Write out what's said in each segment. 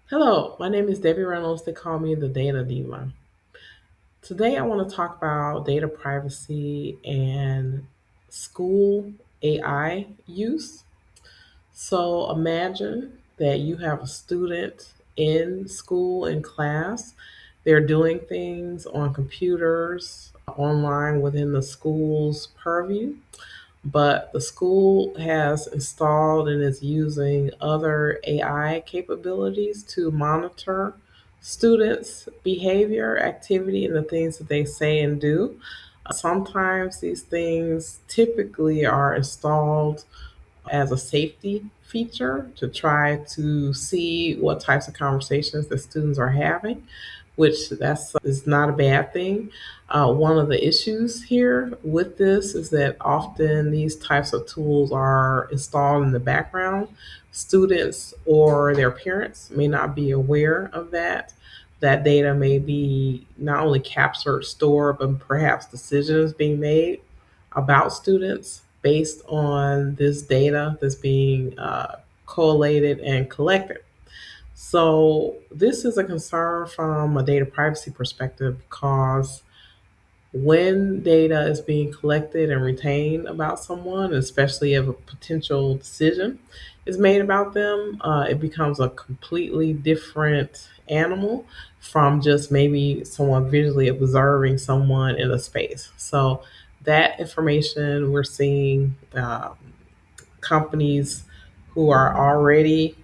Hello, my name is Debbie Reynolds. They call me the Data Diva. Today, I want to talk about data privacy and school AI use. So, imagine that you have a student in school, in class. They're doing things on computers, online within the school's purview, but the school has installed and is using other AI capabilities to monitor students' behavior, activity, and the things that they say and do. Sometimes these things typically are installed as a safety feature to try to see what types of conversations the students are having, which that's is not a bad thing. One of the issues here with this is that often these types of tools are installed in the background. Students or their parents may not be aware of that. That data may be not only captured, stored, but perhaps decisions being made about students based on this data that's being collated and collected. So, this is a concern from a data privacy perspective because when data is being collected and retained about someone, especially if a potential decision is made about them, it becomes a completely different animal from just maybe someone visually observing someone in a space. So, that information we're seeing companies who are already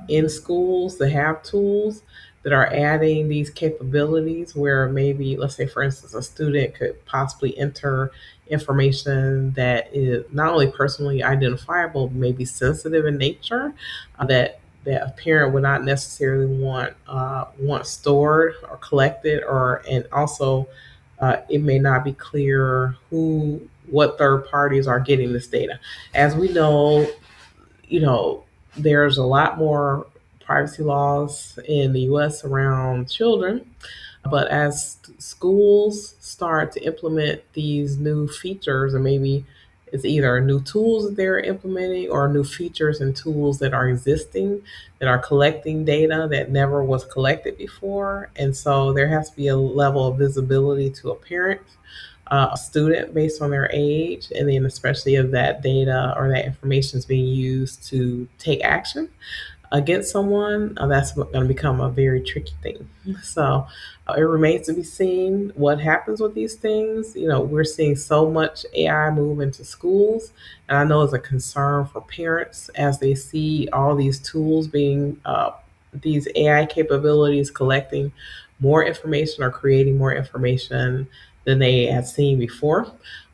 in schools that have tools that are adding these capabilities where maybe, let's say, for instance, a student could possibly enter information that is not only personally identifiable, but maybe sensitive in nature, that a parent would not necessarily want stored or collected, or and also it may not be clear who what third parties are getting this data. As we know, you know, there's a lot more privacy laws in the US around children, but as schools start to implement these new features, or maybe it's either new tools that they're implementing or new features and tools that are existing that are collecting data that never was collected before. And so there has to be a level of visibility to a parent, a student based on their age, and then especially if that data or that information is being used to take action against someone, that's going to become a very tricky thing. So it remains to be seen what happens with these things. We're seeing so much AI move into schools, and I know it's a concern for parents as they see all these tools being, these AI capabilities collecting more information or creating more information than they had seen before.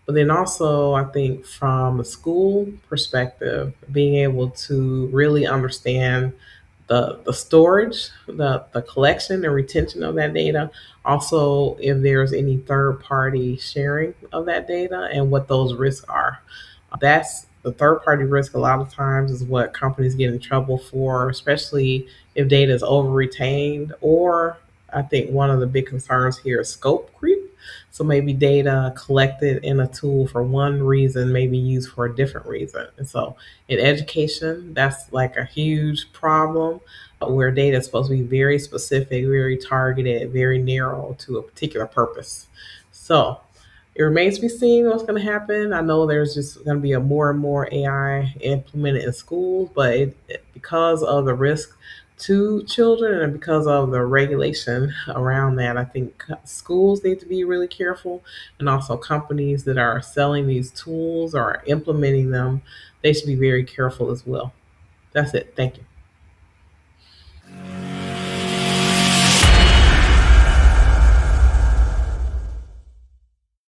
But then also, I think from a school perspective, being able to really understand the storage, the collection and retention of that data. Also, if there's any third party sharing of that data and what those risks are. That's the third party risk, a lot of times, is what companies get in trouble for, especially if data is over retained. Or I think one of the big concerns here is scope creep. So maybe data collected in a tool for one reason may be used for a different reason. And so in education, that's like a huge problem, where data is supposed to be very specific, very targeted, very narrow to a particular purpose. So it remains to be seen what's going to happen. I know there's just going to be a more and more AI implemented in schools, but because of the risk to children and because of the regulation around that, I think schools need to be really careful, and also companies that are selling these tools or implementing them, they should be very careful as well. That's it. Thank you.